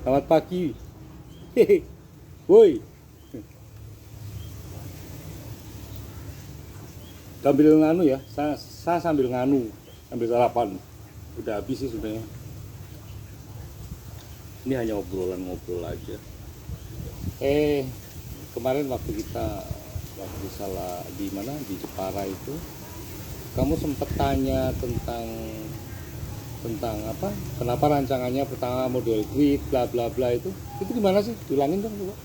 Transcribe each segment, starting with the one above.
Selamat pagi. Hehe. Woi. Sambil nganu ya, saya sambil nganu, sambil sarapan. Udah habis sih sebenarnya. Ini hanya obrolan-ngobrol aja. Kemarin waktu salah di mana di Jepara itu, kamu sempat tanya tentang apa? Kenapa rancangannya pertama model grid bla bla bla itu gimana sih? Diulangin dong coba.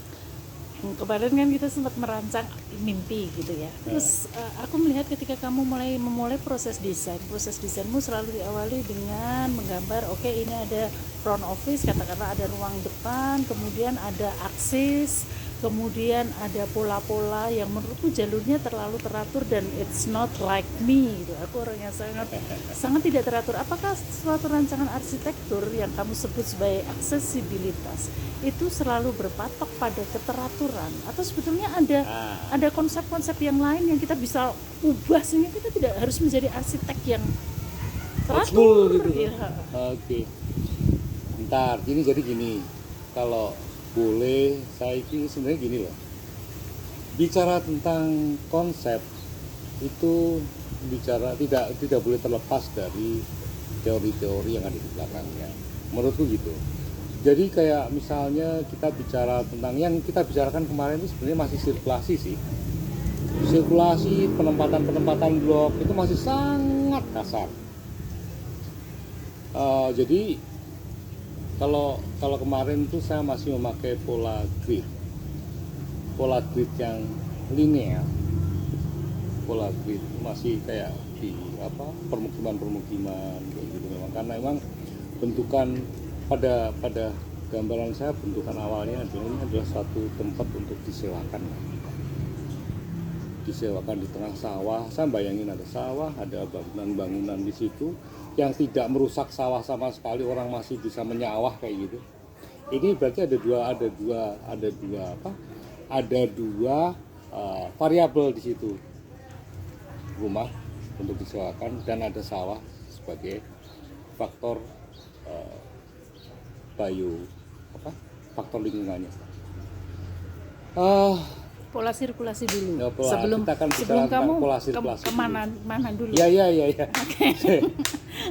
Kemarin kan kita sempat merancang mimpi gitu ya. Terus aku melihat ketika kamu memulai proses desainmu selalu diawali dengan menggambar, oke, ini ada front office, katakanlah ada ruang depan, kemudian ada aksis, kemudian ada pola-pola yang menurutku jalurnya terlalu teratur dan it's not like me gitu. Aku orang yang sangat tidak teratur. Apakah suatu rancangan arsitektur yang kamu sebut sebagai aksesibilitas itu selalu berpatok pada keteraturan, atau sebetulnya ada konsep-konsep yang lain yang kita bisa ubah sehingga kita tidak harus menjadi arsitek yang teratur gitu. Ya. Oke. Bentar, jadi gini. Kalau boleh, saya ini sebenarnya gini loh. Bicara tentang konsep itu tidak boleh terlepas dari teori-teori yang ada di belakangnya. Menurutku gitu. Jadi kayak misalnya kita bicara tentang yang kita bicarakan kemarin itu sebenarnya masih sirkulasi sih. Sirkulasi, penempatan blok itu masih sangat kasar. Jadi kalau kemarin itu saya masih memakai pola grid yang linear. Pola grid masih kayak di permukiman kayak gitu memang, karena memang bentukan pada gambaran saya, bentukan awalnya ini adalah suatu tempat untuk disewakan di tengah sawah. Saya bayangin ada sawah, ada bangunan-bangunan di situ yang tidak merusak sawah sama sekali, orang masih bisa menyawah kayak gitu. Ini berarti ada dua variabel di situ, rumah untuk disewakan dan ada sawah sebagai faktor faktor lingkungannya. Pola sirkulasi dulu. Ya, sebelum kamu kemana dulu? Ya. Okay.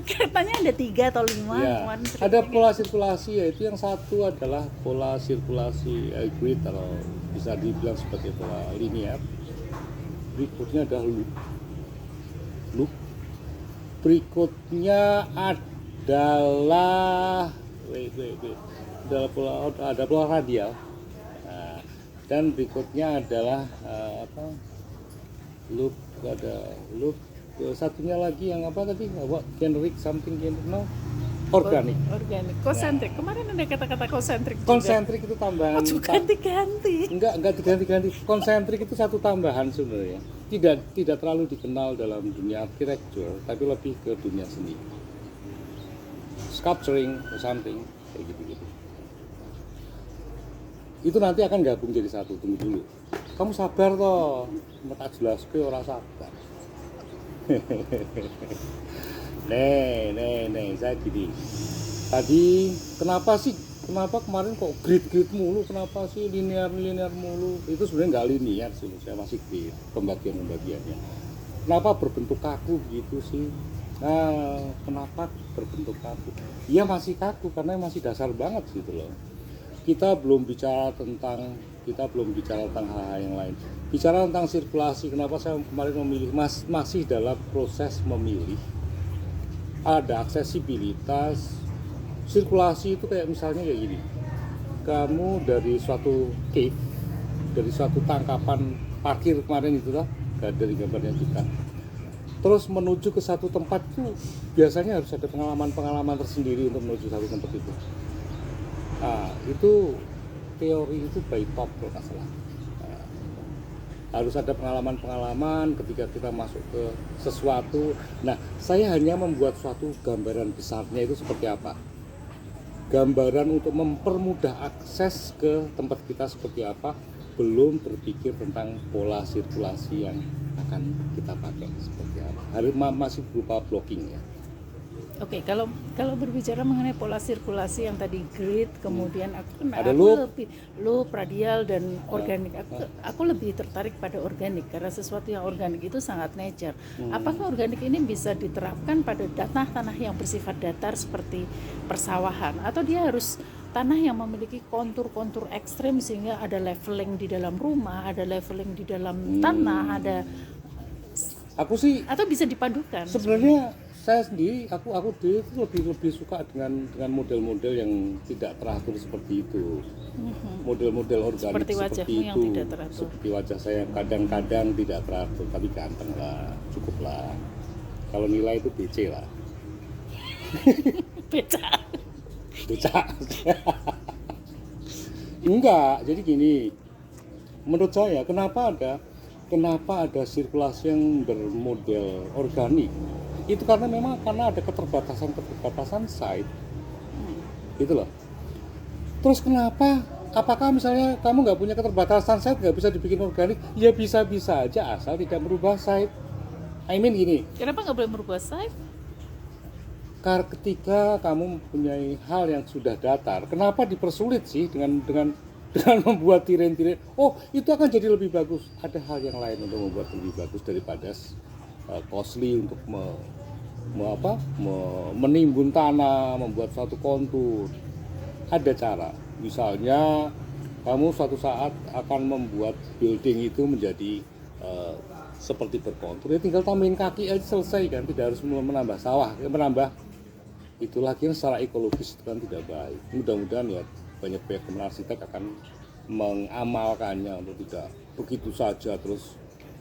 Katanya ada 3 atau 5. Ya, ada pola sirkulasi, yaitu yang satu adalah pola sirkulasi grid atau bisa dibilang sebagai pola linear. Berikutnya ada loop. Berikutnya adalah ada pola radial. Nah, dan berikutnya adalah loop. Satunya lagi yang apa tadi? Generic something organik. Konsentrik. Kemarin ada kata-kata konsentrik. Konsentrik itu tambahan. Ganti-ganti. Enggak diganti-ganti. Konsentrik itu satu tambahan sebenarnya. Tidak terlalu dikenal dalam dunia arsitektur, tapi lebih ke dunia seni. Sculpturing or something kayak gitu. Itu nanti akan gabung jadi satu. Tunggu dulu. Kamu sabar toh. Tak jelas ke orang sabar. Nih, saya gini. Tadi kenapa kemarin kok grid mulu? Kenapa sih linear mulu? Itu sebenarnya nggak linear sih, saya masih grid pembagiannya. Kenapa berbentuk kaku gitu sih? Nah, kenapa berbentuk kaku? Iya masih kaku karena masih dasar banget gitu loh. Kita belum bicara tentang hal-hal yang lain. Bicara tentang sirkulasi, kenapa saya kemarin memilih masih dalam proses memilih. Ada aksesibilitas, sirkulasi itu kayak misalnya kayak gini. Kamu dari suatu cave, dari suatu tangkapan parkir kemarin itu dari gambarnya kita. Terus menuju ke satu tempat itu biasanya harus ada pengalaman tersendiri untuk menuju satu tempat itu. Nah, itu teori itu by top kalau nggak salah. Harus ada pengalaman ketika kita masuk ke sesuatu. Nah, saya hanya membuat suatu gambaran besarnya itu seperti apa. Gambaran untuk mempermudah akses ke tempat kita seperti apa, belum berpikir tentang pola sirkulasi yang akan kita pakai seperti apa. Harus masih berupa blocking ya. Oke, kalau kalau berbicara mengenai pola sirkulasi yang tadi grid, kemudian Ada aku loop. lebih loop, radial dan organik. Aku lebih tertarik pada organik karena sesuatu yang organik itu sangat nature. Apakah organik ini bisa diterapkan pada tanah-tanah yang bersifat datar seperti persawahan, atau dia harus tanah yang memiliki kontur-kontur ekstrem sehingga ada leveling di dalam rumah, ada leveling di dalam tanah, ada, Aku sih atau bisa dipadukan? sebenarnya saya sendiri, aku dulu itu lebih suka dengan model-model yang tidak teratur seperti itu. Model-model organik Seperti seperti wajahmu yang itu. tidak teratur. Seperti wajah saya yang kadang-kadang tidak teratur, tapi ganteng lah, cukup lah. Kalau nilai itu BC lah. Beda. Becak. Enggak, jadi gini. Menurut saya kenapa ada sirkulasi yang bermodel organik? Itu karena ada keterbatasan site. Gitu loh. Terus kenapa? Apakah misalnya kamu nggak punya keterbatasan site, nggak bisa dibikin organik? Ya bisa-bisa aja asal tidak merubah site. I mean gini, Kenapa nggak boleh merubah site? ketika kamu mempunyai hal yang sudah datar, kenapa dipersulit sih dengan membuat tiren-tiren? Oh, itu akan jadi lebih bagus. Ada hal yang lain untuk membuat lebih bagus daripada costly untuk menimbun tanah, membuat suatu kontur. Ada cara. Misalnya kamu suatu saat akan membuat building itu menjadi seperti berkontur, ya tinggal tambahin kaki aja selesai kan, tidak harus menambah sawah, menambah itu lagi yang secara ekologis itu kan tidak baik. Mudah-mudahan ya banyak pihak arsitek akan mengamalkannya untuk tidak begitu saja terus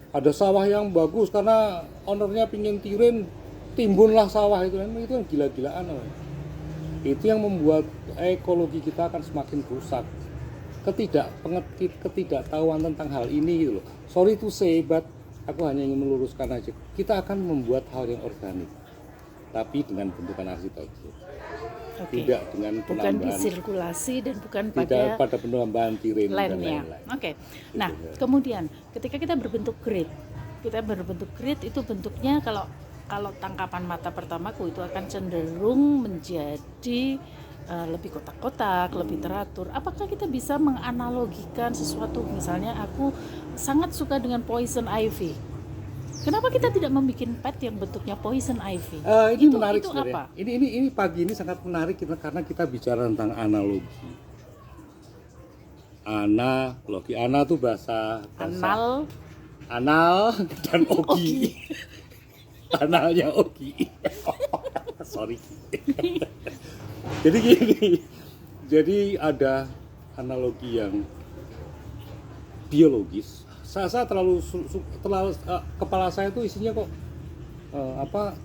ada sawah yang bagus karena ownernya pingin tiren, timbunlah sawah itu kan gila-gilaan. Itu yang membuat ekologi kita akan semakin rusak. Ketidaktahuan tentang hal ini gitu loh. Sorry to say, but aku hanya ingin meluruskan aja. Kita akan membuat hal yang organik, tapi dengan bentukan arsitektur. Oke. Tidak dengan Bukan di penambahan, sirkulasi dan bukan tidak pada pada penambahan tiren dan lainnya. lain-lain. Oke. Nah, kemudian ketika kita berbentuk grid itu bentuknya kalau tangkapan mata pertamaku itu akan cenderung menjadi lebih kotak-kotak, lebih teratur. Apakah kita bisa menganalogikan sesuatu? Misalnya aku sangat suka dengan poison ivy. Kenapa kita tidak membuat pet yang bentuknya poison ivy? Ini menarik itu sebenarnya. apa? Ini pagi ini sangat menarik karena kita bicara tentang analogi. Analogi, itu bahasa anal dan ogi. Analnya ogi. Sorry. Jadi gini. Jadi ada analogi yang biologis. Saya terlalu kepala saya tuh isinya kok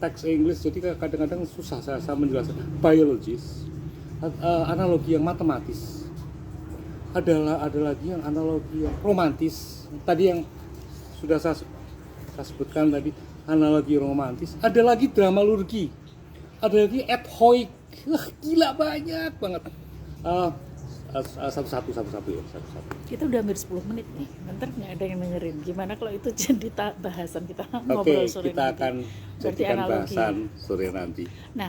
teks Inggris, jadi kadang-kadang susah saya menjelaskan. Biologis, analogi yang matematis, ada lagi yang analogi yang romantis. Tadi yang sudah saya sebutkan tadi, analogi romantis. Ada lagi dramalurgi, ada lagi adhoik. Gila banyak banget. Satu-satu ya. Kita udah hampir 10 menit nih, bentar nggak ada yang dengerin. Gimana kalau itu jadi bahasan kita ngobrol Oke, sore kita nanti? akan Berarti jadikan analogi. bahasan sore nanti. Nah,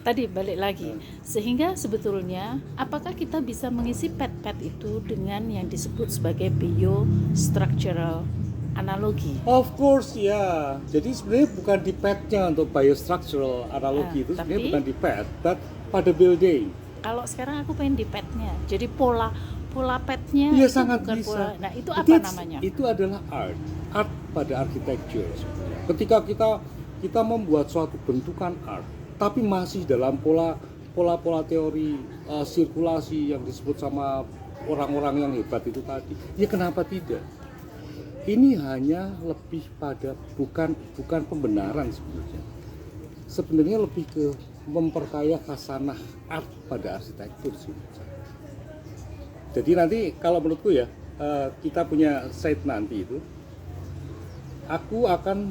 tadi balik lagi. Sehingga sebetulnya apakah kita bisa mengisi pet-pet itu dengan yang disebut sebagai biostructural analogi? Of course ya. Jadi sebenarnya bukan di petnya untuk biostructural analogi itu sebenarnya tapi- bukan di pet, but pada building. Kalau sekarang aku pengen di petnya, jadi pola petnya Iya itu sangat bukan bisa. pola. Nah, itu apa namanya? Itu adalah art pada architecture sebenarnya. Ketika kita membuat suatu bentukan art, tapi masih dalam pola teori sirkulasi yang disebut sama orang-orang yang hebat itu tadi. Ya kenapa tidak? Ini hanya lebih pada bukan pembenaran sebenarnya. Sebenarnya lebih ke memperkaya khasanah art pada arsitektur sih. Jadi nanti kalau menurutku ya, kita punya site nanti itu, aku akan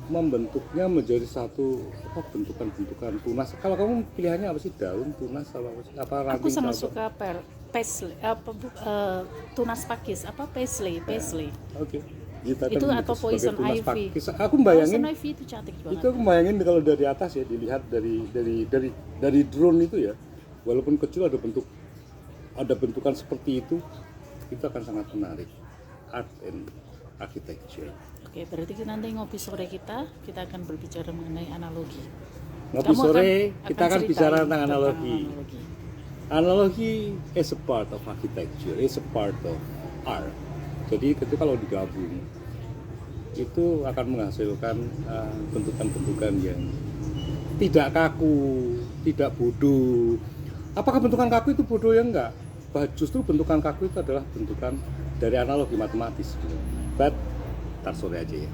membentuknya menjadi satu bentukan tunas. Kalau kamu pilihannya apa sih, daun, tunas, apa ranting? Aku sangat contoh? suka paisley, tunas pakis, paisley. Oke. Kita kan Itu menyebut atau sebagai poison tunas ivy. pakis. Aku bayangin Poison ivy itu cantik banget. itu, aku bayangin kalau dari atas ya, dilihat dari drone itu ya, walaupun kecil ada bentukan seperti itu akan sangat menarik. Art and architecture. Oke, berarti nanti ngopi sore kita akan berbicara mengenai analogi. Ngopi Kamu sore kita akan ceritain bicara tentang tentang analogi. Analogi is a part of architecture, is a part of art. Jadi itu kalau digabung itu akan menghasilkan bentukan-bentukan yang tidak kaku, tidak bodoh. Apakah bentukan kaku itu bodoh? Ya enggak. Justru bentukan kaku itu adalah bentukan dari analogi matematis. But tar sore aja ya.